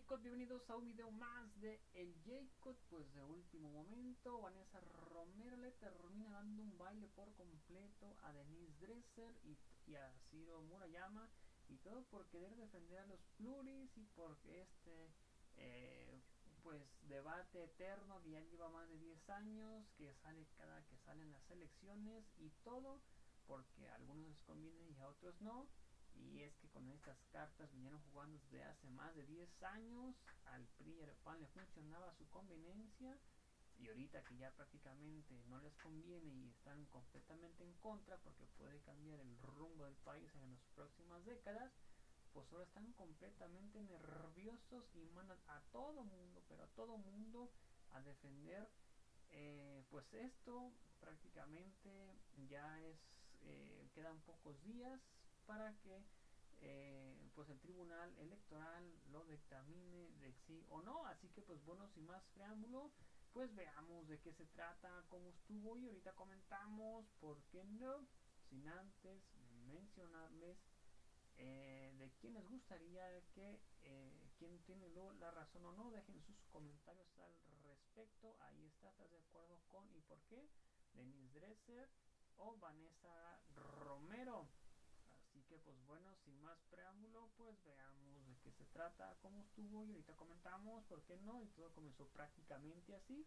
Jacob, bienvenidos a un video más de El Jacob. Pues de último momento, Vanessa Romero le termina dando un baile por completo a Denise Dresser y a Ciro Murayama, y todo por querer defender a los pluris y por pues debate eterno que ya lleva más de 10 años, que sale cada que salen las elecciones, y todo porque a algunos les conviene y a otros no. Y es que con estas cartas vinieron jugando desde hace más de 10 años. Al PRI y al PAN le funcionaba su conveniencia, y ahorita que ya prácticamente no les conviene y están completamente en contra porque puede cambiar el rumbo del país en las próximas décadas, pues ahora están completamente nerviosos y mandan a todo mundo, pero a todo mundo, a defender pues esto. Prácticamente ya quedan pocos días para que pues el Tribunal Electoral lo dictamine de sí o no. Así que pues bueno, sin más preámbulo, pues veamos de qué se trata, cómo estuvo, y ahorita comentamos, ¿por qué no? Sin antes mencionarles de quién les gustaría que quién tiene la razón o no. Dejen sus comentarios al respecto. Ahí está, ¿estás de acuerdo con y por qué? Denise Dresser o Vanessa Romero. Así que pues bueno, sin más preámbulo, pues veamos de qué se trata, cómo estuvo, y ahorita comentamos por qué no. Y todo comenzó prácticamente así,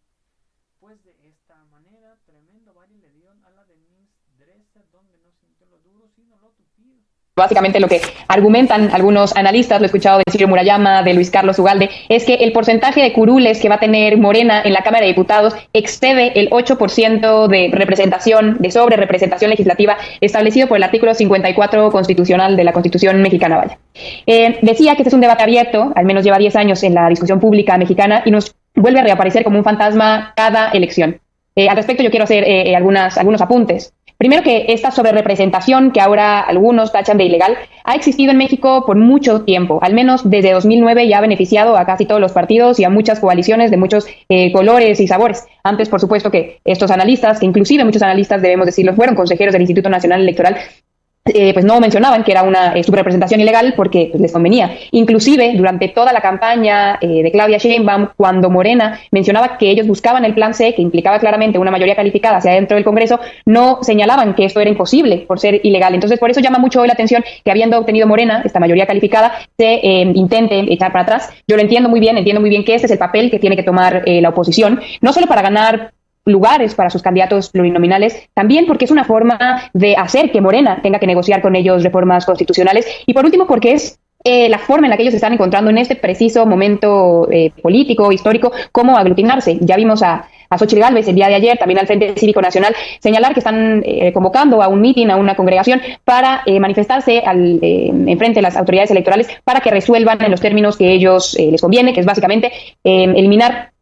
pues de esta manera: tremendo baile le dieron a la Denise Dresser, donde no sintió lo duro sino lo tupido. Básicamente lo que argumentan algunos analistas, lo he escuchado de Ciro Murayama, de Luis Carlos Ugalde, es que el porcentaje de curules que va a tener Morena en la Cámara de Diputados excede el 8% de representación, de sobrerepresentación legislativa establecido por el artículo 54 constitucional de la Constitución mexicana. Decía que este es un debate abierto, al menos lleva 10 años en la discusión pública mexicana, y nos vuelve a reaparecer como un fantasma cada elección. Al respecto yo quiero hacer algunos apuntes. Primero, que esta sobrerepresentación, que ahora algunos tachan de ilegal, ha existido en México por mucho tiempo. Al menos desde 2009 ya ha beneficiado a casi todos los partidos y a muchas coaliciones de muchos colores y sabores. Antes, por supuesto, que estos analistas, que inclusive muchos analistas, debemos decirlo, fueron consejeros del Instituto Nacional Electoral, pues no mencionaban que era una subrepresentación ilegal porque pues, les convenía. Inclusive durante toda la campaña de Claudia Sheinbaum, cuando Morena mencionaba que ellos buscaban el plan C, que implicaba claramente una mayoría calificada hacia dentro del Congreso, no señalaban que esto era imposible por ser ilegal. Entonces por eso llama mucho hoy la atención que, habiendo obtenido Morena esta mayoría calificada, se intente echar para atrás. Yo lo entiendo muy bien que este es el papel que tiene que tomar la oposición, no solo para ganar lugares para sus candidatos plurinominales, también porque es una forma de hacer que Morena tenga que negociar con ellos reformas constitucionales, y por último porque es la forma en la que ellos se están encontrando en este preciso momento político, histórico, cómo aglutinarse. Ya vimos a Xochitl Gálvez el día de ayer, también al Frente Cívico Nacional, señalar que están convocando a un mitin, a una congregación, para manifestarse en frente de las autoridades electorales para que resuelvan en los términos que ellos les conviene, que es básicamente eliminar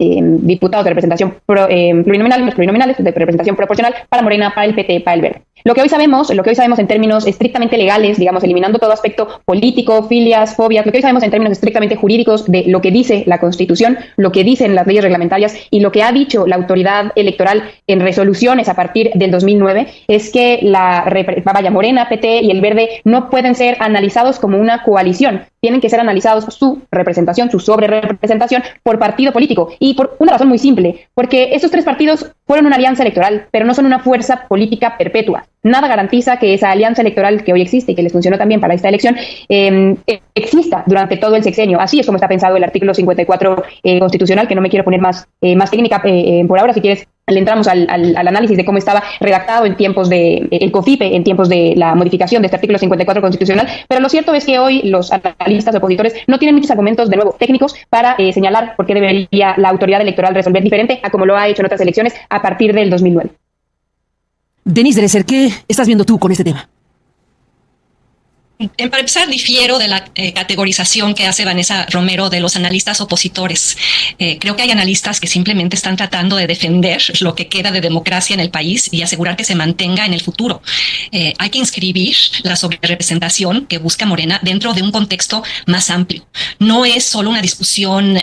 diputados de representación plurinominales, de representación proporcional para Morena, para el PT, para el Verde. Lo que hoy sabemos en términos estrictamente legales, digamos, eliminando todo aspecto político, filias, fobias, lo que hoy sabemos en términos estrictamente jurídicos de lo que dice la Constitución, lo que dicen las leyes reglamentarias y lo que ha dicho la autoridad electoral en resoluciones a partir del 2009, es que Morena, PT y el Verde no pueden ser analizados como una coalición. Tienen que ser analizados su representación, su sobrerepresentación por partido político, y por una razón muy simple, porque estos tres partidos fueron una alianza electoral, pero no son una fuerza política perpetua. Nada garantiza que esa alianza electoral que hoy existe y que les funcionó también para esta elección exista durante todo el sexenio. Así es como está pensado el artículo 54 constitucional, que no me quiero poner más técnica por ahora. Si quieres, le entramos al análisis de cómo estaba redactado en tiempos de el COFIPE, en tiempos de la modificación de este artículo 54 constitucional. Pero lo cierto es que hoy los analistas opositores no tienen muchos argumentos, de nuevo, técnicos, para señalar por qué debería la autoridad electoral resolver diferente a como lo ha hecho en otras elecciones a partir del 2009. Denise Dresser, ¿qué estás viendo tú con este tema? Para empezar, difiero de la categorización que hace Vanessa Romero de los analistas opositores. Creo que hay analistas que simplemente están tratando de defender lo que queda de democracia en el país y asegurar que se mantenga en el futuro. Hay que inscribir la sobrerepresentación que busca Morena dentro de un contexto más amplio. No es solo una discusión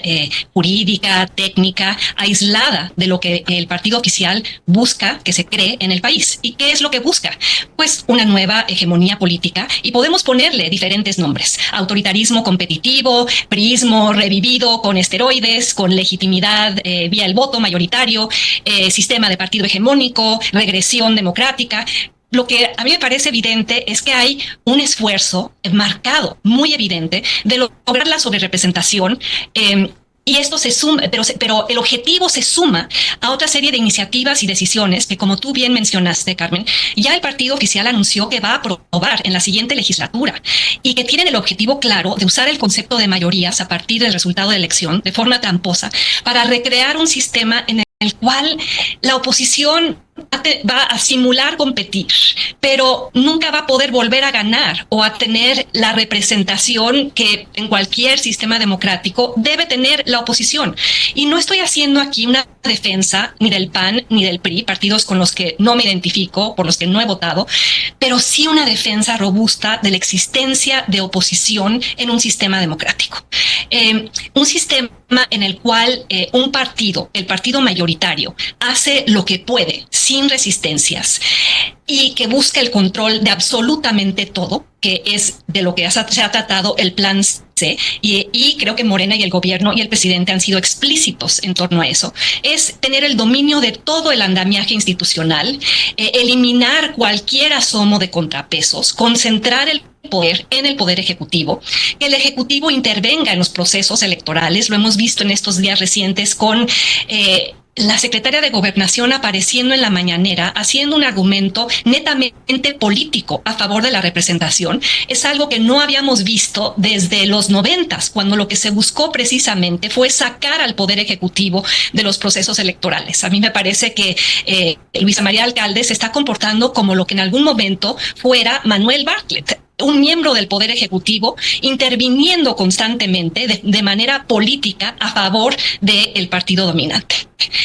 jurídica, técnica, aislada de lo que el partido oficial busca que se cree en el país. ¿Y qué es lo que busca? Pues una nueva hegemonía política, y podemos ponerle diferentes nombres: autoritarismo competitivo, priismo revivido con esteroides, con legitimidad vía el voto mayoritario, sistema de partido hegemónico, regresión democrática. Lo que a mí me parece evidente es que hay un esfuerzo marcado, muy evidente, de lograr la sobrerepresentación. Y esto se suma, pero el objetivo se suma a otra serie de iniciativas y decisiones que, como tú bien mencionaste, Carmen, ya el partido oficial anunció que va a aprobar en la siguiente legislatura y que tienen el objetivo claro de usar el concepto de mayorías a partir del resultado de elección de forma tramposa para recrear un sistema en el cual la oposición va a simular competir, pero nunca va a poder volver a ganar o a tener la representación que en cualquier sistema democrático debe tener la oposición. Y no estoy haciendo aquí una defensa ni del PAN ni del PRI, partidos con los que no me identifico, por los que no he votado, pero sí una defensa robusta de la existencia de oposición en un sistema democrático. Un sistema en el cual un partido, el partido mayoritario, hace lo que puede sin resistencias y que busca el control de absolutamente todo, que es de lo que se ha tratado el plan C, y creo que Morena y el gobierno y el presidente han sido explícitos en torno a eso, es tener el dominio de todo el andamiaje institucional, eliminar cualquier asomo de contrapesos, concentrar el poder en el poder ejecutivo, que el ejecutivo intervenga en los procesos electorales. Lo hemos visto en estos días recientes con la secretaria de Gobernación apareciendo en la mañanera, haciendo un argumento netamente político a favor de la representación. Es algo que no habíamos visto desde los 90s, cuando lo que se buscó precisamente fue sacar al Poder Ejecutivo de los procesos electorales. A mí me parece que Luisa María Alcalde se está comportando como lo que en algún momento fuera Manuel Bartlett, un miembro del Poder Ejecutivo interviniendo constantemente de manera política a favor del partido dominante.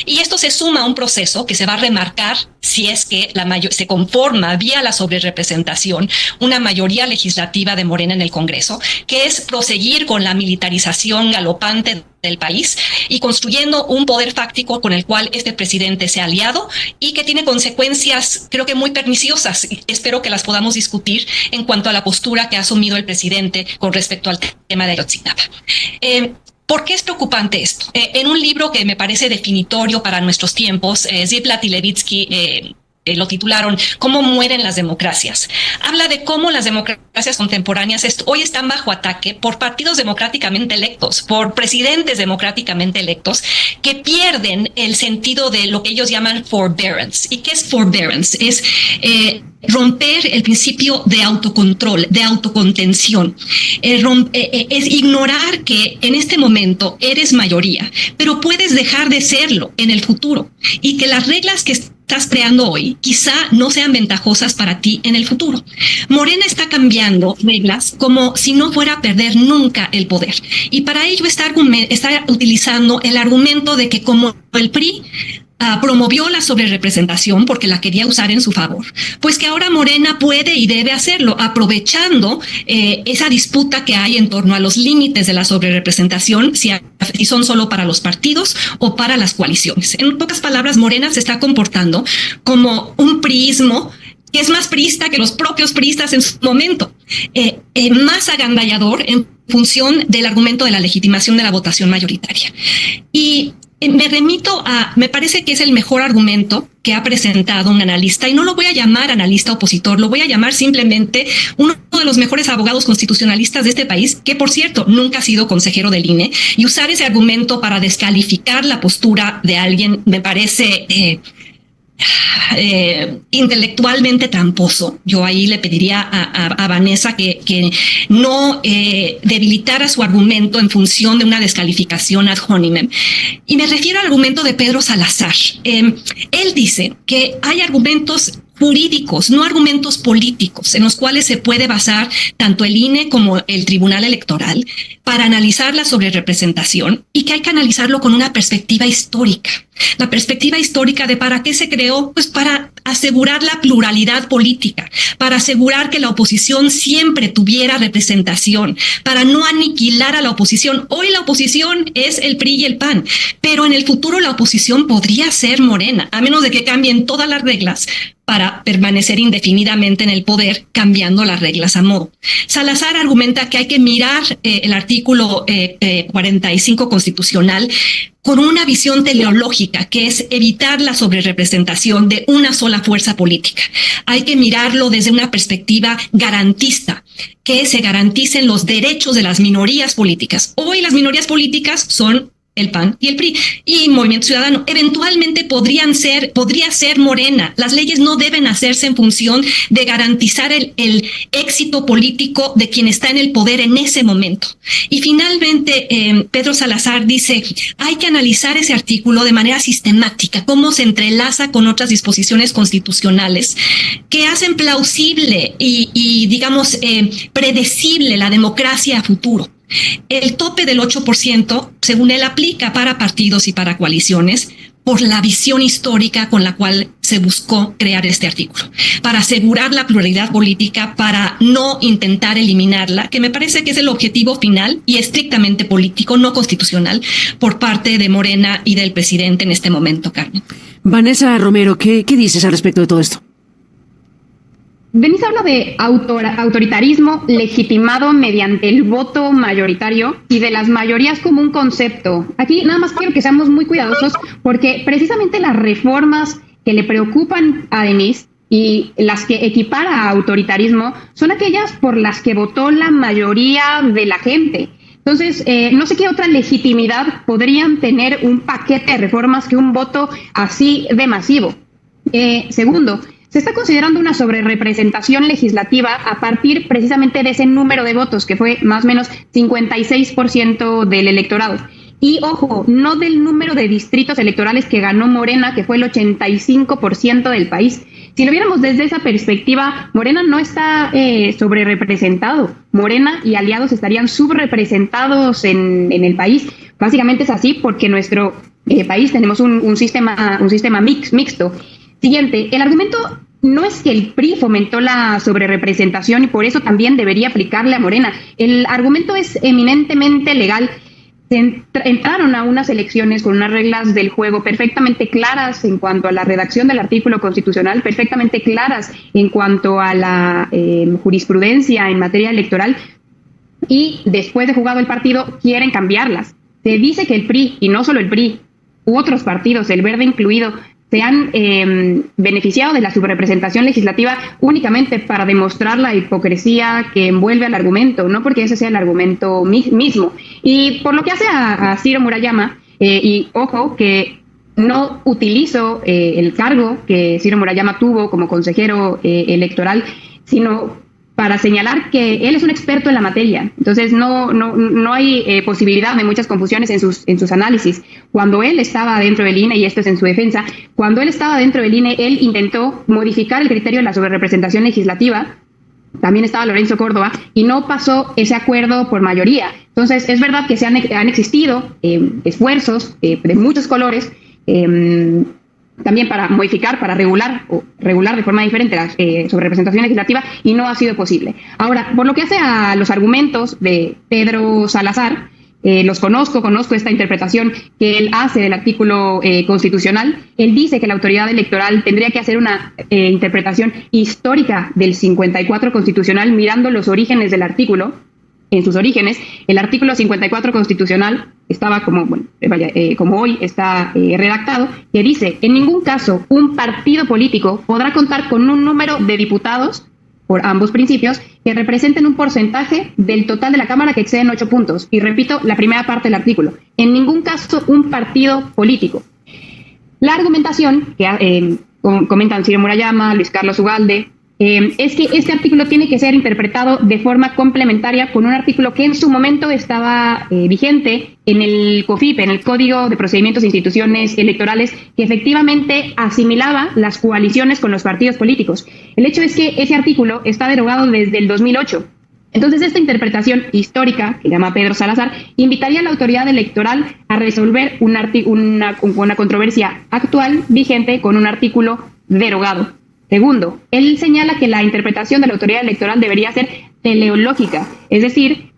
Y esto se suma a un proceso que se va a remarcar si es que se conforma vía la sobrerepresentación una mayoría legislativa de Morena en el Congreso, que es proseguir con la militarización galopante del país y construyendo un poder fáctico con el cual este presidente se ha aliado y que tiene consecuencias, creo que muy perniciosas. Espero que las podamos discutir en cuanto a la postura que ha asumido el presidente con respecto al tema de Ayotzinapa. ¿Por qué es preocupante esto? En un libro que me parece definitorio para nuestros tiempos, Ziblatt y Levitsky lo titularon ¿Cómo mueren las democracias? Habla de cómo las democracias contemporáneas hoy están bajo ataque por partidos democráticamente electos, por presidentes democráticamente electos que pierden el sentido de lo que ellos llaman forbearance. ¿Y qué es forbearance? Es romper el principio de autocontrol, de autocontención. Es ignorar que en este momento eres mayoría, pero puedes dejar de serlo en el futuro y que las reglas que estás creando hoy quizá no sean ventajosas para ti en el futuro. Morena está cambiando reglas como si no fuera a perder nunca el poder. Y para ello está utilizando el argumento de que como el PRI promovió la sobrerepresentación porque la quería usar en su favor, pues que ahora Morena puede y debe hacerlo, aprovechando esa disputa que hay en torno a los límites de la sobrerepresentación, si son solo para los partidos o para las coaliciones. En pocas palabras, Morena se está comportando como un priismo que es más priista que los propios priistas en su momento, más agandallador en función del argumento de la legitimación de la votación mayoritaria. Y me remito me parece que es el mejor argumento que ha presentado un analista, y no lo voy a llamar analista opositor, lo voy a llamar simplemente uno de los mejores abogados constitucionalistas de este país, que por cierto nunca ha sido consejero del INE, y usar ese argumento para descalificar la postura de alguien me parece intelectualmente tramposo. Yo ahí le pediría a Vanessa que no debilitara su argumento en función de una descalificación ad hominem. Y me refiero al argumento de Pedro Salazar. Él dice que hay argumentos jurídicos, no argumentos políticos, en los cuales se puede basar tanto el INE como el Tribunal Electoral para analizar la sobrerepresentación, y que hay que analizarlo con una perspectiva histórica. La perspectiva histórica de para qué se creó, pues para asegurar la pluralidad política, para asegurar que la oposición siempre tuviera representación, para no aniquilar a la oposición. Hoy la oposición es el PRI y el PAN, pero en el futuro la oposición podría ser Morena, a menos de que cambien todas las reglas para permanecer indefinidamente en el poder, cambiando las reglas a modo. Salazar argumenta que hay que mirar el artículo 45 constitucional con una visión teleológica, que es evitar la sobrerepresentación de una sola fuerza política. Hay que mirarlo desde una perspectiva garantista, que se garanticen los derechos de las minorías políticas. Hoy las minorías políticas son el PAN y el PRI y Movimiento Ciudadano. Eventualmente podría ser Morena. Las leyes no deben hacerse en función de garantizar el éxito político de quien está en el poder en ese momento. Y finalmente, Pedro Salazar dice, hay que analizar ese artículo de manera sistemática, cómo se entrelaza con otras disposiciones constitucionales que hacen plausible y digamos, predecible la democracia a futuro. El tope del 8%, según él, aplica para partidos y para coaliciones por la visión histórica con la cual se buscó crear este artículo, para asegurar la pluralidad política, para no intentar eliminarla, que me parece que es el objetivo final y estrictamente político, no constitucional, por parte de Morena y del presidente en este momento, Carmen. Vanessa Romero, ¿qué dices al respecto de todo esto? Denise habla de autoritarismo legitimado mediante el voto mayoritario y de las mayorías como un concepto. Aquí nada más quiero que seamos muy cuidadosos porque precisamente las reformas que le preocupan a Denise y las que equipara a autoritarismo son aquellas por las que votó la mayoría de la gente. Entonces, no sé qué otra legitimidad podrían tener un paquete de reformas que un voto así de masivo. Segundo, se está considerando una sobrerepresentación legislativa a partir precisamente de ese número de votos, que fue más o menos 56% del electorado. Y ojo, no del número de distritos electorales que ganó Morena, que fue el 85% del país. Si lo viéramos desde esa perspectiva, Morena no está sobrerepresentado. Morena y aliados estarían subrepresentados en el país. Básicamente es así porque en nuestro país tenemos un sistema mixto. Siguiente, el argumento no es que el PRI fomentó la sobrerepresentación y por eso también debería aplicarle a Morena. El argumento es eminentemente legal. Entraron a unas elecciones con unas reglas del juego perfectamente claras en cuanto a la redacción del artículo constitucional, perfectamente claras en cuanto a la jurisprudencia en materia electoral, y después de jugado el partido quieren cambiarlas. Se dice que el PRI, y no solo el PRI, u otros partidos, el Verde incluido, se han beneficiado de la subrepresentación legislativa únicamente para demostrar la hipocresía que envuelve al argumento, no porque ese sea el argumento mismo. Y por lo que hace a Ciro Murayama, y ojo que no utilizo el cargo que Ciro Murayama tuvo como consejero electoral, sino para señalar que él es un experto en la materia. Entonces no hay posibilidad de muchas confusiones en sus análisis. Cuando él estaba dentro del INE, y esto es en su defensa, cuando él estaba dentro del INE, él intentó modificar el criterio de la sobrerepresentación legislativa. También estaba Lorenzo Córdoba, y no pasó ese acuerdo por mayoría. Entonces, es verdad que han existido esfuerzos de muchos colores, también para modificar, para regular de forma diferente la sobrerepresentación legislativa, y no ha sido posible. Ahora, por lo que hace a los argumentos de Pedro Salazar, los conozco esta interpretación que él hace del artículo constitucional. Él dice que la autoridad electoral tendría que hacer una interpretación histórica del 54 constitucional, mirando los orígenes del artículo. En sus orígenes, el artículo 54 constitucional estaba como hoy está redactado, que dice: en ningún caso un partido político podrá contar con un número de diputados, por ambos principios, que representen un porcentaje del total de la Cámara que exceden 8 puntos. Y repito la primera parte del artículo: en ningún caso un partido político. La argumentación que comentan Ciro Murayama, Luis Carlos Ugalde, es que este artículo tiene que ser interpretado de forma complementaria con un artículo que en su momento estaba vigente en el COFIP, en el Código de Procedimientos e Instituciones Electorales, que efectivamente asimilaba las coaliciones con los partidos políticos. El hecho es que ese artículo está derogado desde el 2008. Entonces, esta interpretación histórica, que llama Pedro Salazar, invitaría a la autoridad electoral a resolver una controversia actual vigente con un artículo derogado. Segundo, él señala que la interpretación de la autoridad electoral debería ser teleológica, es decir,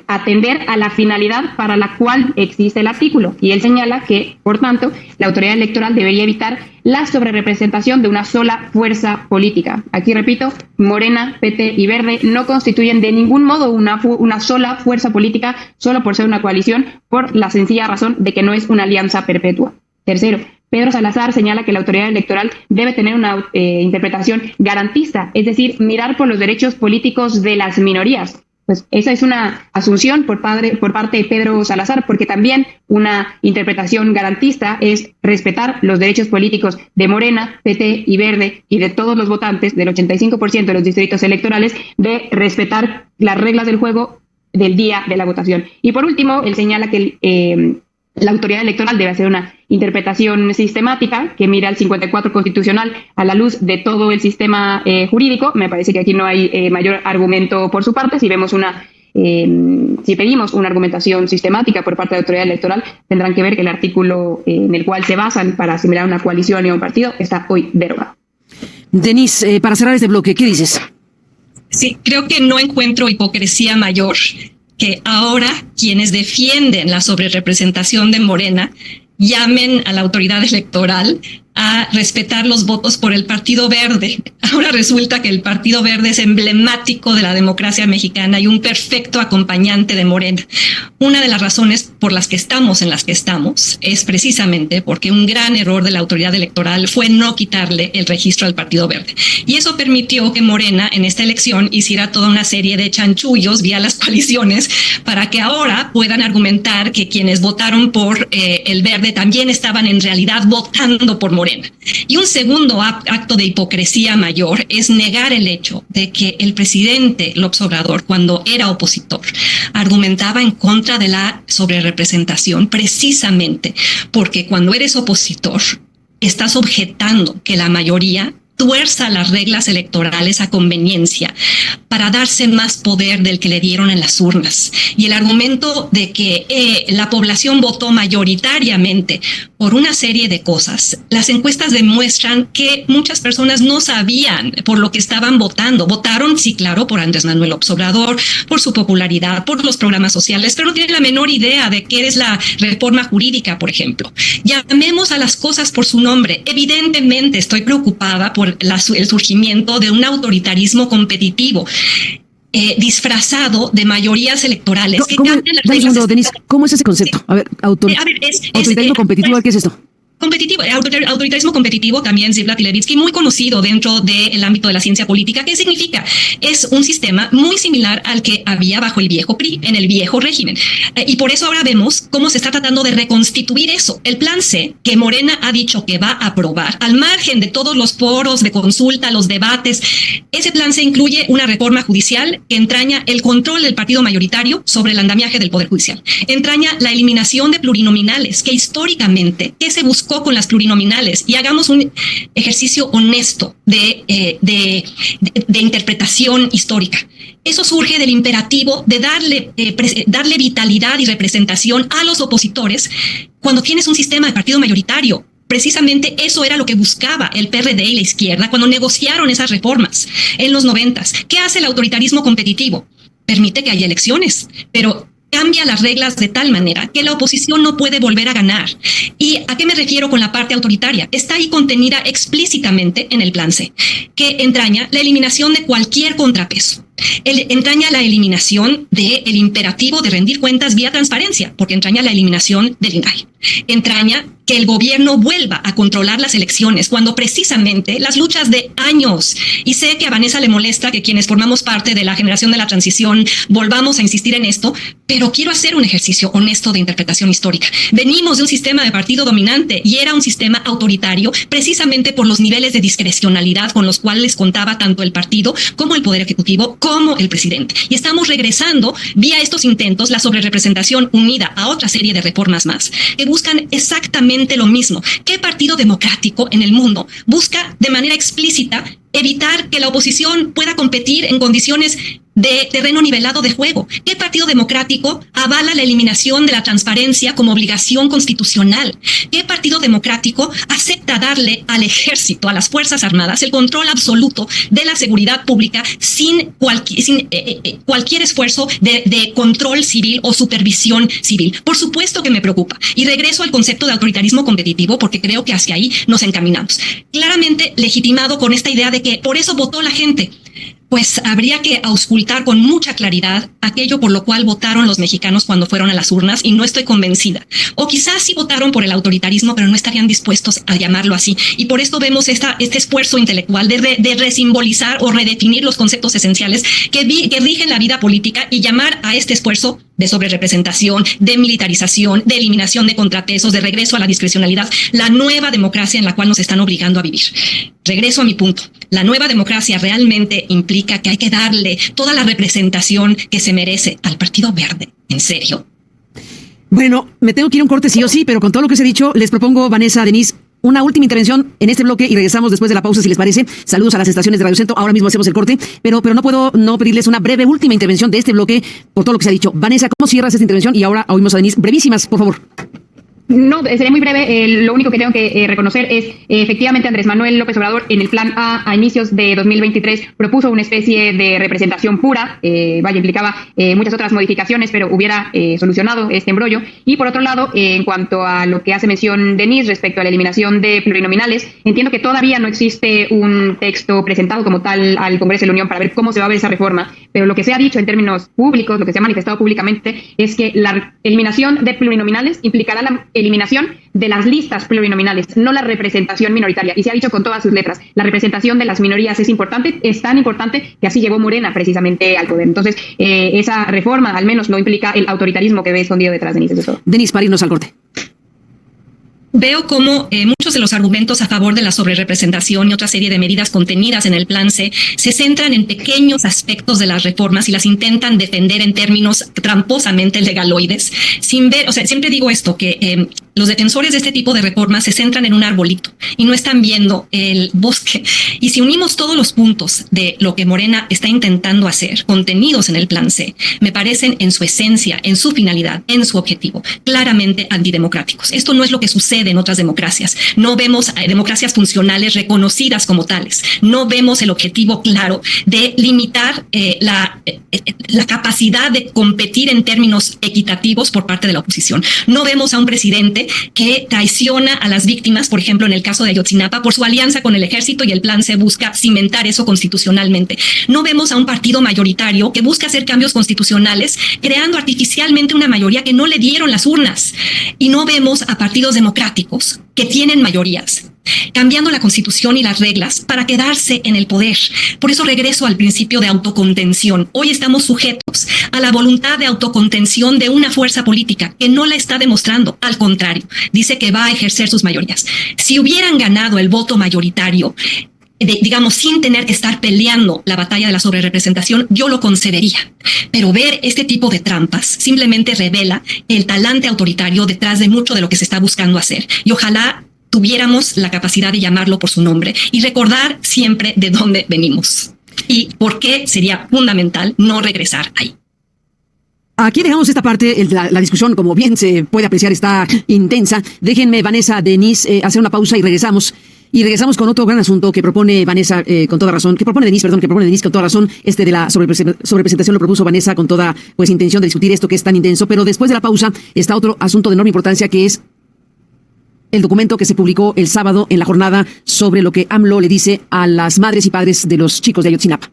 atender a la finalidad para la cual existe el artículo. Y él señala que, por tanto, la autoridad electoral debería evitar la sobrerepresentación de una sola fuerza política. Aquí repito, Morena, PT y Verde no constituyen de ningún modo una sola fuerza política solo por ser una coalición, por la sencilla razón de que no es una alianza perpetua. Tercero, Pedro Salazar señala que la autoridad electoral debe tener una interpretación garantista, es decir, mirar por los derechos políticos de las minorías. Pues esa es una asunción por parte de Pedro Salazar, porque también una interpretación garantista es respetar los derechos políticos de Morena, PT y Verde y de todos los votantes, del 85% de los distritos electorales, de respetar las reglas del juego del día de la votación. Y por último, él señala que la autoridad electoral debe hacer una interpretación sistemática que mira al 54 constitucional a la luz de todo el sistema jurídico. Me parece que aquí no hay mayor argumento por su parte. Si pedimos una argumentación sistemática por parte de la autoridad electoral, tendrán que ver que el artículo en el cual se basan para asimilar una coalición y un partido está hoy derogado. Denise, para cerrar este bloque, ¿qué dices? Sí, creo que no encuentro hipocresía mayor que ahora quienes defienden la sobrerepresentación de Morena llamen a la autoridad electoral a respetar los votos por el Partido Verde. Ahora resulta que el Partido Verde es emblemático de la democracia mexicana y un perfecto acompañante de Morena. Una de las razones por las que estamos en las que estamos es precisamente porque un gran error de la autoridad electoral fue no quitarle el registro al Partido Verde. Y eso permitió que Morena en esta elección hiciera toda una serie de chanchullos vía las coaliciones para que ahora puedan argumentar que quienes votaron por el Verde también estaban en realidad votando por Morena. Y un segundo acto de hipocresía mayor es negar el hecho de que el presidente López Obrador, cuando era opositor, argumentaba en contra de la sobrerepresentación precisamente porque cuando eres opositor estás objetando que la mayoría tuerza las reglas electorales a conveniencia para darse más poder del que le dieron en las urnas. Y el argumento de que la población votó mayoritariamente por una serie de cosas, las encuestas demuestran que muchas personas no sabían por lo que estaban votando. Votaron, sí, claro, por Andrés Manuel López Obrador, por su popularidad, por los programas sociales, pero no tienen la menor idea de qué es la reforma jurídica, por ejemplo. Llamemos a las cosas por su nombre. Evidentemente estoy preocupada por el surgimiento de un autoritarismo competitivo disfrazado de mayorías electorales que cambian las reglas. Denise, ¿cómo es ese concepto? A ver, autoritarismo competitivo, ¿qué es esto? Competitivo, autoritarismo competitivo, también Zivlak y Levitsky, muy conocido dentro del ámbito de la ciencia política. ¿Qué significa? Es un sistema muy similar al que había bajo el viejo PRI, en el viejo régimen. Y por eso ahora vemos cómo se está tratando de reconstituir eso. El plan C, que Morena ha dicho que va a aprobar, al margen de todos los foros de consulta, los debates, ese plan C incluye una reforma judicial que entraña el control del partido mayoritario sobre el andamiaje del Poder Judicial. Entraña la eliminación de plurinominales, que históricamente, ¿qué se buscó con las plurinominales? Y hagamos un ejercicio honesto de interpretación histórica. Eso surge del imperativo de darle vitalidad y representación a los opositores cuando tienes un sistema de partido mayoritario. Precisamente eso era lo que buscaba el PRD y la izquierda cuando negociaron esas reformas en los 90s. ¿Qué hace el autoritarismo competitivo? Permite que haya elecciones, pero cambia las reglas de tal manera que la oposición no puede volver a ganar. ¿Y a qué me refiero con la parte autoritaria? Está ahí contenida explícitamente en el plan C, que entraña la eliminación de cualquier contrapeso. Entraña la eliminación del imperativo de rendir cuentas vía transparencia, porque entraña la eliminación del INAI. Entraña que el gobierno vuelva a controlar las elecciones cuando precisamente las luchas de años, y sé que a Vanessa le molesta que quienes formamos parte de la generación de la transición volvamos a insistir en esto, pero quiero hacer un ejercicio honesto de interpretación histórica. Venimos de un sistema de partido dominante y era un sistema autoritario precisamente por los niveles de discrecionalidad con los cuales contaba tanto el partido como el Poder Ejecutivo como el presidente. Y estamos regresando vía estos intentos, la sobrerepresentación unida a otra serie de reformas más, que buscan exactamente lo mismo. ¿Qué partido democrático en el mundo busca de manera explícita evitar que la oposición pueda competir en condiciones de terreno nivelado de juego. ¿Qué partido democrático avala la eliminación de la transparencia como obligación constitucional? ¿Qué partido democrático acepta darle al ejército, a las Fuerzas Armadas, el control absoluto de la seguridad pública sin cualquier esfuerzo de control civil o supervisión civil? Por supuesto que me preocupa. Y regreso al concepto de autoritarismo competitivo porque creo que hacia ahí nos encaminamos. Claramente legitimado con esta idea de que por eso votó la gente. Pues habría que auscultar con mucha claridad aquello por lo cual votaron los mexicanos cuando fueron a las urnas, y no estoy convencida. O quizás sí votaron por el autoritarismo, pero no estarían dispuestos a llamarlo así. Y por esto vemos este esfuerzo intelectual de resimbolizar o redefinir los conceptos esenciales que rigen la vida política y llamar a este esfuerzo de sobrerepresentación, de militarización, de eliminación de contrapesos, de regreso a la discrecionalidad, la nueva democracia en la cual nos están obligando a vivir. Regreso a mi punto. La nueva democracia realmente implica que hay que darle toda la representación que se merece al Partido Verde. ¿En serio? Bueno, me tengo que ir a un corte sí o sí, pero con todo lo que se ha dicho, les propongo, Vanessa, Denise, una última intervención en este bloque y regresamos después de la pausa, si les parece. Saludos a las estaciones de Radio Centro. Ahora mismo hacemos el corte, pero no puedo no pedirles una breve última intervención de este bloque por todo lo que se ha dicho. Vanessa, ¿cómo cierras esta intervención? Y ahora oímos a Denise. Brevísimas, por favor. No, seré muy breve. Lo único que tengo que reconocer es, efectivamente, Andrés Manuel López Obrador en el plan A inicios de 2023 propuso una especie de representación pura, implicaba muchas otras modificaciones, pero hubiera solucionado este embrollo. Y por otro lado, en cuanto a lo que hace mención Denise respecto a la eliminación de plurinominales, entiendo que todavía no existe un texto presentado como tal al Congreso de la Unión para ver cómo se va a ver esa reforma, pero lo que se ha dicho en términos públicos, lo que se ha manifestado públicamente, es que la eliminación de plurinominales implicará la eliminación de las listas plurinominales, no la representación minoritaria. Y se ha dicho con todas sus letras, la representación de las minorías es importante, es tan importante que así llevó Morena precisamente al poder. Entonces, esa reforma al menos no implica el autoritarismo que ve escondido detrás de Denise. Eso es todo. Denise, para irnos al corte. Veo cómo muchos de los argumentos a favor de la sobrerepresentación y otra serie de medidas contenidas en el Plan C se centran en pequeños aspectos de las reformas y las intentan defender en términos tramposamente legaloides, sin ver, o sea, siempre digo esto, que los defensores de este tipo de reformas se centran en un arbolito y no están viendo el bosque. Y si unimos todos los puntos de lo que Morena está intentando hacer, contenidos en el Plan C, me parecen en su esencia, en su finalidad, en su objetivo, claramente antidemocráticos. Esto no es lo que sucede en otras democracias. No vemos democracias funcionales reconocidas como tales. No vemos el objetivo claro de limitar la capacidad de competir en términos equitativos por parte de la oposición. No vemos a un presidente que traiciona a las víctimas, por ejemplo, en el caso de Ayotzinapa, por su alianza con el ejército, y el Plan C busca cimentar eso constitucionalmente. No vemos a un partido mayoritario que busca hacer cambios constitucionales, creando artificialmente una mayoría que no le dieron las urnas. Y no vemos a partidos democráticos que tienen mayorías, cambiando la Constitución y las reglas para quedarse en el poder. Por eso regreso al principio de autocontención. Hoy estamos sujetos a la voluntad de autocontención de una fuerza política que no la está demostrando. Al contrario, dice que va a ejercer sus mayorías. Si hubieran ganado el voto mayoritario, digamos, sin tener que estar peleando la batalla de la sobrerepresentación, yo lo concedería. Pero ver este tipo de trampas simplemente revela el talante autoritario detrás de mucho de lo que se está buscando hacer. Y ojalá tuviéramos la capacidad de llamarlo por su nombre y recordar siempre de dónde venimos y por qué sería fundamental no regresar ahí. Aquí dejamos esta parte, la discusión, como bien se puede apreciar, está intensa. Déjenme, Vanessa, Denise, hacer una pausa y regresamos. Y regresamos con otro gran asunto que propone Vanessa con toda razón, que propone Denise con toda razón. De la sobrerepresentación lo propuso Vanessa con toda intención de discutir esto que es tan intenso. Pero después de la pausa está otro asunto de enorme importancia, que es el documento que se publicó el sábado en la jornada sobre lo que AMLO le dice a las madres y padres de los chicos de Ayotzinapa.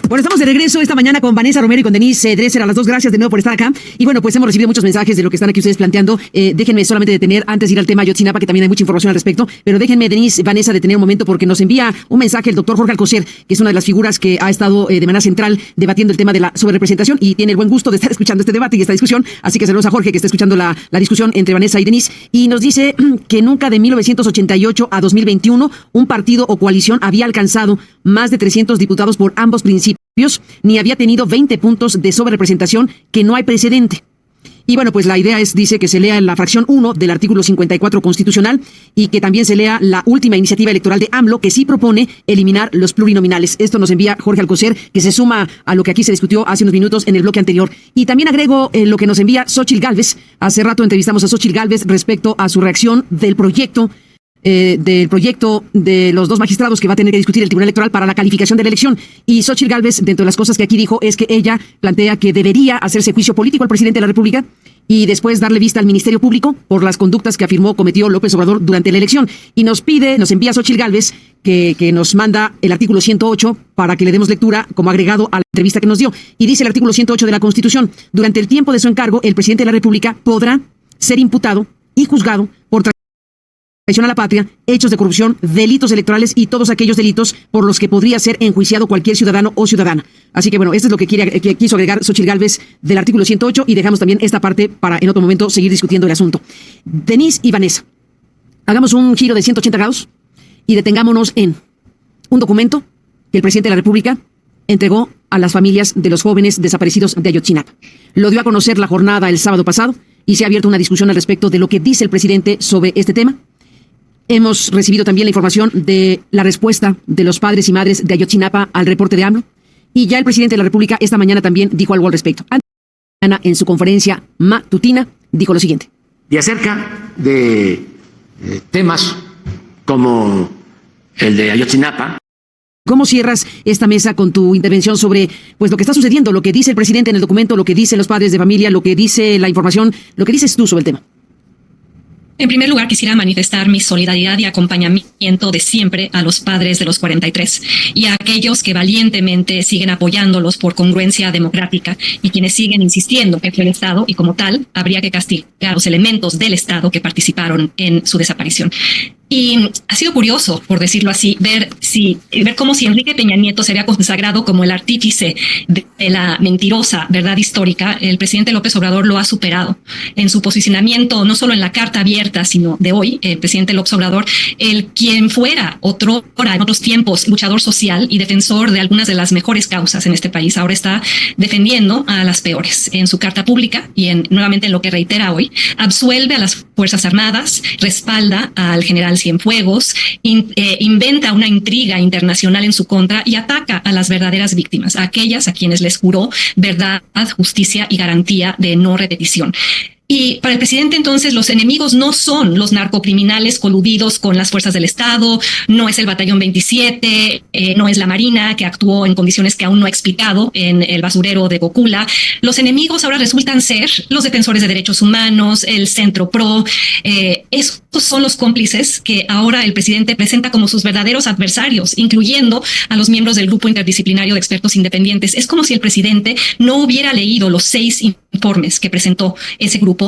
Bueno, estamos de regreso esta mañana con Vanessa Romero y con Denise Dresser, a las dos. Gracias de nuevo por estar acá. Y bueno, pues hemos recibido muchos mensajes de lo que están aquí ustedes planteando. Déjenme solamente detener, antes de ir al tema Ayotzinapa, que también hay mucha información al respecto, pero déjenme, Denise, Vanessa, detener un momento, porque nos envía un mensaje el doctor Jorge Alcocer, que es una de las figuras que ha estado de manera central debatiendo el tema de la sobrerepresentación y tiene el buen gusto de estar escuchando este debate y esta discusión. Así que saludos a Jorge, que está escuchando la discusión entre Vanessa y Denise, y nos dice que nunca de 1988 a 2021 un partido o coalición había alcanzado más de 300 diputados por ambos principios, ni había tenido 20 puntos de sobrerepresentación, que no hay precedente. Y bueno, pues la idea es, dice, que se lea la fracción 1 del artículo 54 constitucional y que también se lea la última iniciativa electoral de AMLO, que sí propone eliminar los plurinominales. Esto nos envía Jorge Alcocer, que se suma a lo que aquí se discutió hace unos minutos en el bloque anterior. Y también agrego lo que nos envía Xóchitl Gálvez. Hace rato entrevistamos a Xóchitl Gálvez respecto a su reacción del proyecto de los 2 magistrados que va a tener que discutir el Tribunal Electoral para la calificación de la elección. Y Xóchitl Gálvez, dentro de las cosas que aquí dijo, es que ella plantea que debería hacerse juicio político al presidente de la República y después darle vista al Ministerio Público por las conductas que afirmó cometió López Obrador durante la elección. Y nos envía Xóchitl Gálvez que nos manda el artículo 108 para que le demos lectura como agregado a la entrevista que nos dio. Y dice el artículo 108 de la Constitución: durante el tiempo de su encargo, el presidente de la República podrá ser imputado y juzgado por traición a la patria, hechos de corrupción, delitos electorales y todos aquellos delitos por los que podría ser enjuiciado cualquier ciudadano o ciudadana. Así que bueno, esto es lo que quiso agregar Xóchitl Gálvez del artículo 108 y dejamos también esta parte para en otro momento seguir discutiendo el asunto. Denise y Vanessa, hagamos un giro de 180 grados y detengámonos en un documento que el presidente de la República entregó a las familias de los jóvenes desaparecidos de Ayotzinapa. Lo dio a conocer la jornada el sábado pasado y se ha abierto una discusión al respecto de lo que dice el presidente sobre este tema. Hemos recibido también la información de la respuesta de los padres y madres de Ayotzinapa al reporte de AMLO. Y ya el presidente de la República esta mañana también dijo algo al respecto. En su conferencia matutina dijo lo siguiente. Y acerca de temas como el de Ayotzinapa. ¿Cómo cierras esta mesa con tu intervención sobre pues lo que está sucediendo, lo que dice el presidente en el documento, lo que dicen los padres de familia, lo que dice la información, lo que dices tú sobre el tema? En primer lugar, quisiera manifestar mi solidaridad y acompañamiento de siempre a los padres de los 43 y a aquellos que valientemente siguen apoyándolos por congruencia democrática y quienes siguen insistiendo que fue el Estado y como tal habría que castigar a los elementos del Estado que participaron en su desaparición. Y ha sido curioso, por decirlo así, ver cómo si Enrique Peña Nieto se había consagrado como el artífice de la mentirosa verdad histórica, el presidente López Obrador lo ha superado en su posicionamiento, no solo en la carta abierta, sino de hoy, el presidente López Obrador, quien fuera en otros tiempos luchador social y defensor de algunas de las mejores causas en este país, ahora está defendiendo a las peores. En su carta pública y nuevamente en lo que reitera hoy, absuelve a las Fuerzas Armadas, respalda al general Cienfuegos, inventa una intriga internacional en su contra y ataca a las verdaderas víctimas, a aquellas a quienes les juró verdad, justicia y garantía de no repetición. Y para el presidente, entonces, los enemigos no son los narcocriminales coludidos con las fuerzas del Estado, no es el Batallón 27, no es la Marina, que actuó en condiciones que aún no ha explicado en el basurero de Cocula. Los enemigos ahora resultan ser los defensores de derechos humanos, el Centro Pro. Estos son los cómplices que ahora el presidente presenta como sus verdaderos adversarios, incluyendo a los miembros del grupo interdisciplinario de expertos independientes. Es como si el presidente no hubiera leído los 6 informes que presentó ese grupo,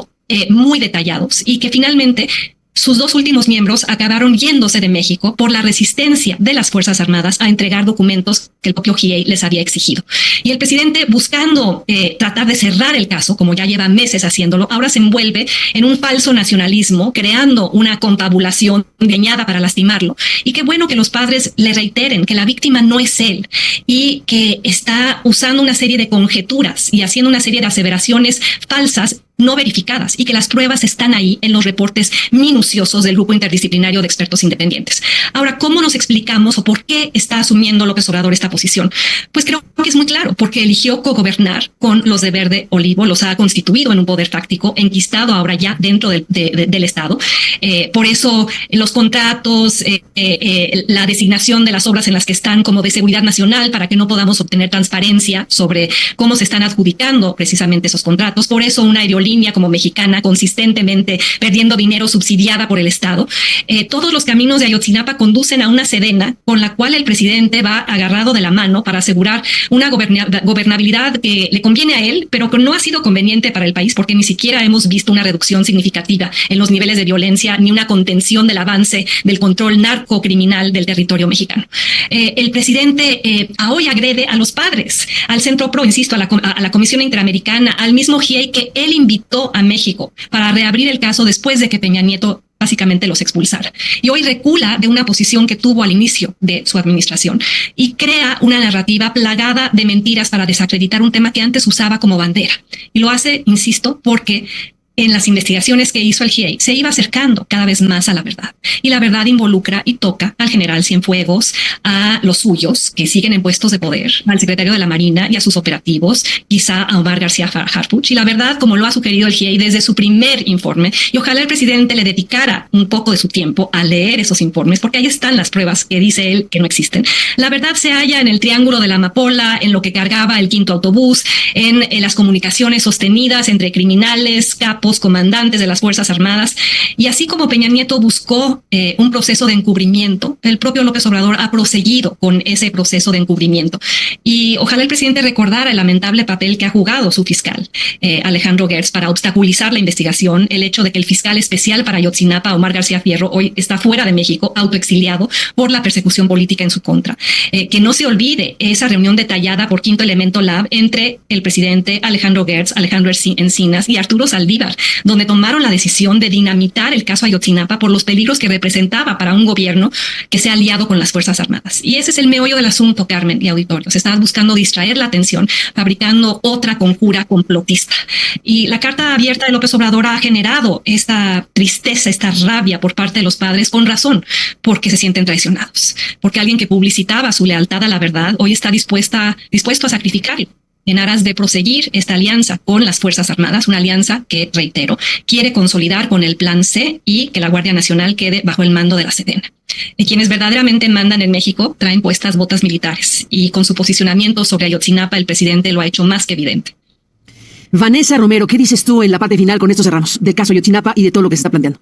muy detallados, y que finalmente sus 2 últimos miembros acabaron yéndose de México por la resistencia de las Fuerzas Armadas a entregar documentos que el propio GIEI les había exigido. Y el presidente, buscando tratar de cerrar el caso, como ya lleva meses haciéndolo, ahora se envuelve en un falso nacionalismo, creando una confabulación diseñada para lastimarlo. Y qué bueno que los padres le reiteren que la víctima no es él y que está usando una serie de conjeturas y haciendo una serie de aseveraciones falsas no verificadas y que las pruebas están ahí en los reportes minuciosos del grupo interdisciplinario de expertos independientes. Ahora, ¿cómo nos explicamos o por qué está asumiendo López Obrador esta posición? Pues creo que es muy claro, porque eligió cogobernar con los de Verde Olivo, los ha constituido en un poder fáctico, enquistado ahora ya dentro del Estado. Por eso los contratos, la designación de las obras en las que están como de seguridad nacional, para que no podamos obtener transparencia sobre cómo se están adjudicando precisamente esos contratos. Por eso una aerolínea como Mexicana, consistentemente perdiendo dinero subsidiada por el Estado. Todos los caminos de Ayotzinapa conducen a una sedena con la cual el presidente va agarrado de la mano para asegurar una gobernabilidad que le conviene a él, pero que no ha sido conveniente para el país, porque ni siquiera hemos visto una reducción significativa en los niveles de violencia ni una contención del avance del control narcocriminal del territorio mexicano. El presidente hoy agrede a los padres, al Centro Pro, insisto, a la Comisión Interamericana, al mismo GIEI que él invitó a México para reabrir el caso después de que Peña Nieto básicamente los expulsara. Y hoy recula de una posición que tuvo al inicio de su administración y crea una narrativa plagada de mentiras para desacreditar un tema que antes usaba como bandera. Y lo hace, insisto, porque en las investigaciones que hizo el GIEI se iba acercando cada vez más a la verdad. Y la verdad involucra y toca al general Cienfuegos, a los suyos que siguen en puestos de poder, al secretario de la Marina y a sus operativos, quizá a Omar García Harfuch. Y la verdad, como lo ha sugerido el GIEI desde su primer informe, y ojalá el presidente le dedicara un poco de su tiempo a leer esos informes, porque ahí están las pruebas que dice él que no existen. La verdad se halla en el triángulo de la amapola, en lo que cargaba el quinto autobús, en las comunicaciones sostenidas entre criminales, comandantes de las Fuerzas Armadas, y así como Peña Nieto buscó un proceso de encubrimiento, el propio López Obrador ha proseguido con ese proceso de encubrimiento. Y ojalá el presidente recordara el lamentable papel que ha jugado su fiscal, Alejandro Gertz, para obstaculizar la investigación, el hecho de que el fiscal especial para Ayotzinapa, Omar García Fierro, hoy está fuera de México, autoexiliado por la persecución política en su contra. Que no se olvide esa reunión detallada por Quinto Elemento Lab entre el presidente Alejandro Gertz, Alejandro Encinas y Arturo Saldívar, donde tomaron la decisión de dinamitar el caso Ayotzinapa por los peligros que representaba para un gobierno que se ha aliado con las Fuerzas Armadas. Y ese es el meollo del asunto, Carmen y auditorios. Estás buscando distraer la atención, fabricando otra conjura complotista. Y la carta abierta de López Obrador ha generado esta tristeza, esta rabia por parte de los padres, con razón, porque se sienten traicionados. Porque alguien que publicitaba su lealtad a la verdad hoy está dispuesto a sacrificarlo en aras de proseguir esta alianza con las Fuerzas Armadas, una alianza que, reitero, quiere consolidar con el Plan C y que la Guardia Nacional quede bajo el mando de la Sedena. Y quienes verdaderamente mandan en México traen puestas botas militares, y con su posicionamiento sobre Ayotzinapa el presidente lo ha hecho más que evidente. Vanessa Romero, ¿qué dices tú en la parte final? Con esto cerramos, del caso Ayotzinapa y de todo lo que se está planteando.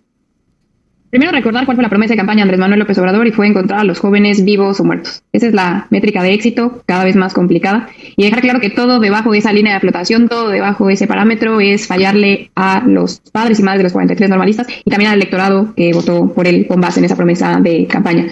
Primero, recordar cuál fue la promesa de campaña de Andrés Manuel López Obrador, y fue encontrar a los jóvenes vivos o muertos. Esa es la métrica de éxito, cada vez más complicada, y dejar claro que todo debajo de esa línea de flotación, todo debajo de ese parámetro es fallarle a los padres y madres de los 43 normalistas y también al electorado que votó por él con base en esa promesa de campaña.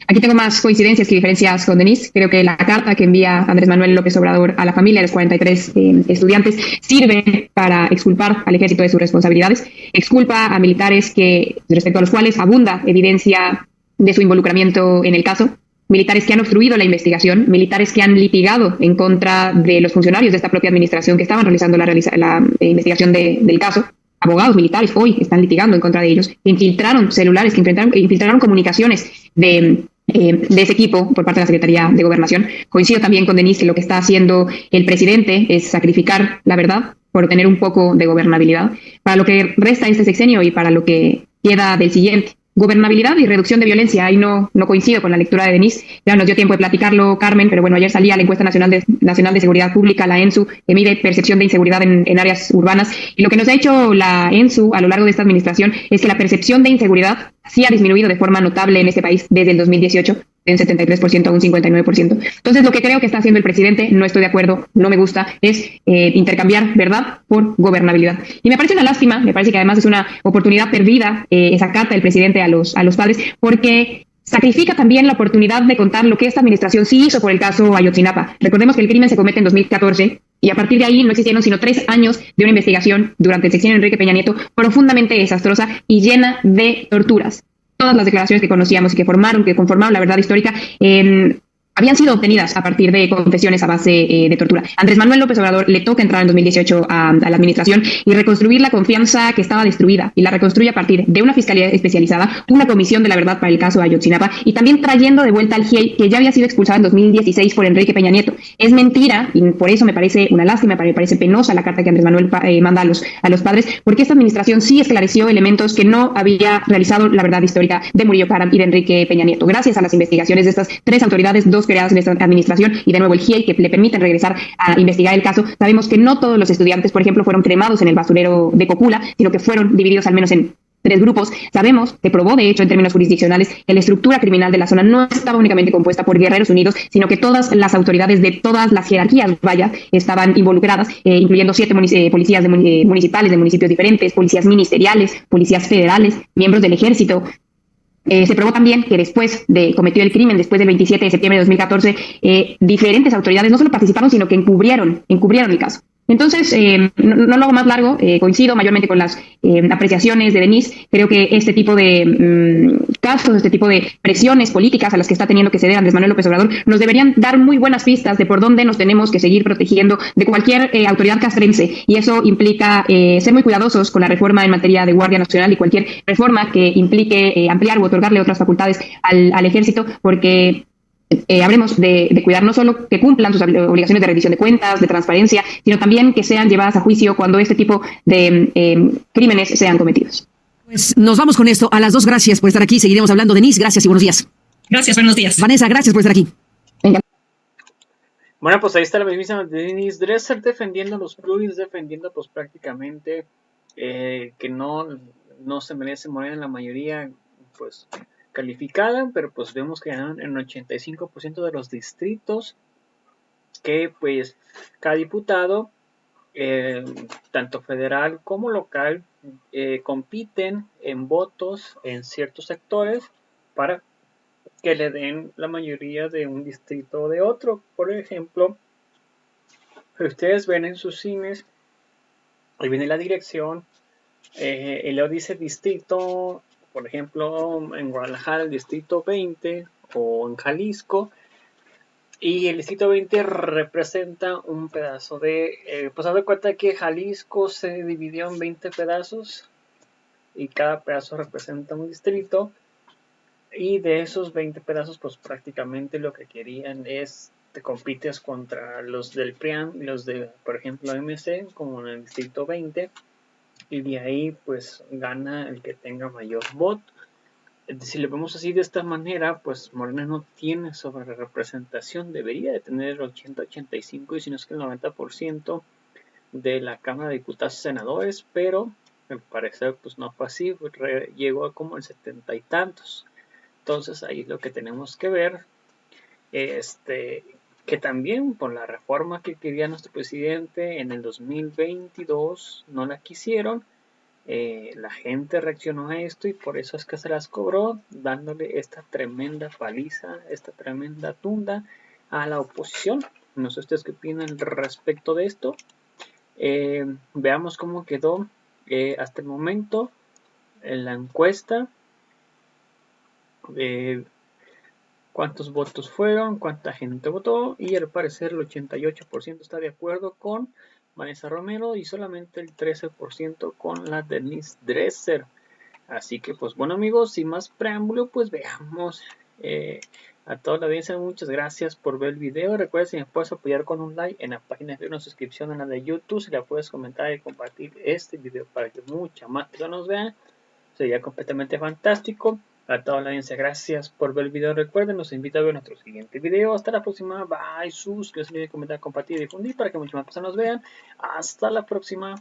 Aquí tengo más coincidencias que diferencias con Denise. Creo que la carta que envía Andrés Manuel López Obrador a la familia de los 43 estudiantes sirve para exculpar al ejército de sus responsabilidades, exculpa a militares que, respecto a los cuales abunda evidencia de su involucramiento en el caso, militares que han obstruido la investigación, militares que han litigado en contra de los funcionarios de esta propia administración que estaban realizando la investigación del caso. Abogados militares hoy están litigando en contra de ellos, que infiltraron celulares, que infiltraron comunicaciones de ese equipo por parte de la Secretaría de Gobernación. Coincido también con Denise que lo que está haciendo el presidente es sacrificar la verdad por tener un poco de gobernabilidad para lo que resta de este sexenio y para lo que queda del siguiente. Gobernabilidad y reducción de violencia. Ahí no coincido con la lectura de Denise. Ya nos dio tiempo de platicarlo, Carmen, pero bueno, ayer salía la encuesta nacional de seguridad pública, la ENSU, que mide percepción de inseguridad en áreas urbanas. Y lo que nos ha hecho la ENSU a lo largo de esta administración es que la percepción de inseguridad sí ha disminuido de forma notable en este país desde el 2018. De un 73% a un 59%. Entonces, lo que creo que está haciendo el presidente, no estoy de acuerdo, no me gusta, es intercambiar verdad por gobernabilidad. Y me parece una lástima, me parece que además es una oportunidad perdida esa carta del presidente a los padres, porque sacrifica también la oportunidad de contar lo que esta administración sí hizo por el caso Ayotzinapa. Recordemos que el crimen se comete en 2014 y a partir de ahí no existieron sino 3 años de una investigación durante el sexenio de Enrique Peña Nieto profundamente desastrosa y llena de torturas. Todas las declaraciones que conocíamos y que conformaron la verdad histórica habían sido obtenidas a partir de confesiones a base de tortura. Andrés Manuel López Obrador le toca entrar en 2018 a la administración y reconstruir la confianza que estaba destruida, y la reconstruye a partir de una fiscalía especializada, una comisión de la verdad para el caso Ayotzinapa, y también trayendo de vuelta al GIEI, que ya había sido expulsado en 2016 por Enrique Peña Nieto. Es mentira, y por eso me parece una lástima, me parece penosa la carta que Andrés Manuel manda a los padres, porque esta administración sí esclareció elementos que no había realizado la verdad histórica de Murillo Karam y de Enrique Peña Nieto. Gracias a las investigaciones de estas 3 autoridades, 2 creadas en esta administración, y de nuevo el GIEI, que le permiten regresar a investigar el caso, sabemos que no todos los estudiantes, por ejemplo, fueron cremados en el basurero de Cocula, sino que fueron divididos al menos en 3 grupos. Sabemos, se probó de hecho en términos jurisdiccionales, que la estructura criminal de la zona no estaba únicamente compuesta por guerreros unidos, sino que todas las autoridades de todas las jerarquías, estaban involucradas, incluyendo 7 policías municipales de municipios diferentes, policías ministeriales, policías federales, miembros del ejército. Se probó también que después de cometido el crimen, después del 27 de septiembre de 2014, diferentes autoridades no solo participaron, sino que encubrieron el caso. Entonces, no lo hago más largo, coincido mayormente con las apreciaciones de Denise. Creo que este tipo de casos, este tipo de presiones políticas a las que está teniendo que ceder Andrés Manuel López Obrador, nos deberían dar muy buenas pistas de por dónde nos tenemos que seguir protegiendo de cualquier autoridad castrense. Y eso implica ser muy cuidadosos con la reforma en materia de Guardia Nacional y cualquier reforma que implique ampliar o otorgarle otras facultades al ejército, porque habremos de cuidar no solo que cumplan sus obligaciones de rendición de cuentas, de transparencia, sino también que sean llevadas a juicio cuando este tipo de crímenes sean cometidos. Pues nos vamos con esto. A las dos, gracias por estar aquí. Seguiremos hablando. Denise, gracias y buenos días. Gracias, buenos días. Vanessa, gracias por estar aquí. Venga. Bueno, pues ahí está la misma Denise Dresser defendiendo los plugins, defendiendo pues prácticamente que no se merece Morena en la mayoría pues calificada, pero pues vemos que ganaron en 85% de los distritos, que pues cada diputado, tanto federal como local, compiten en votos en ciertos sectores para que le den la mayoría de un distrito o de otro. Por ejemplo, ustedes ven en sus cines, ahí viene la dirección, y luego dice distrito, por ejemplo, en Guadalajara el distrito 20 o en Jalisco, y el distrito 20 representa un pedazo de, pues haz de cuenta que Jalisco se dividió en 20 pedazos y cada pedazo representa un distrito, y de esos 20 pedazos pues prácticamente lo que querían es te compites contra los del PRIAN, los de por ejemplo MC, como en el distrito 20, y de ahí pues gana el que tenga mayor voto. Si lo vemos así de esta manera, pues Morena no tiene sobre representación, debería de tener el 80-85 y si no es que el 90% de la Cámara de Diputados y Senadores, pero al parecer pues no fue así, llegó a como el 70 y tantos. Entonces ahí es lo que tenemos que ver, que también por la reforma que quería nuestro presidente en el 2022 no la quisieron. La gente reaccionó a esto y por eso es que se las cobró, dándole esta tremenda paliza, esta tremenda tunda a la oposición. No sé ustedes qué opinan respecto de esto. Veamos cómo quedó hasta el momento en la encuesta. Cuántos votos fueron, cuánta gente votó, y al parecer el 88% está de acuerdo con Vanessa Romero y solamente el 13% con la Denise Dresser. Así que pues bueno amigos, sin más preámbulo, pues veamos a toda la audiencia. Muchas gracias por ver el video. Recuerda, si me puedes apoyar con un like en la página de una suscripción en la de YouTube, si la puedes comentar y compartir este video para que mucha más personas nos vean, sería completamente fantástico. A toda la audiencia, gracias por ver el video. Recuerden, los invito a ver nuestro siguiente video. Hasta la próxima. Bye. Suscríbanse, comentar, compartir y difundir para que muchas más personas nos vean. Hasta la próxima.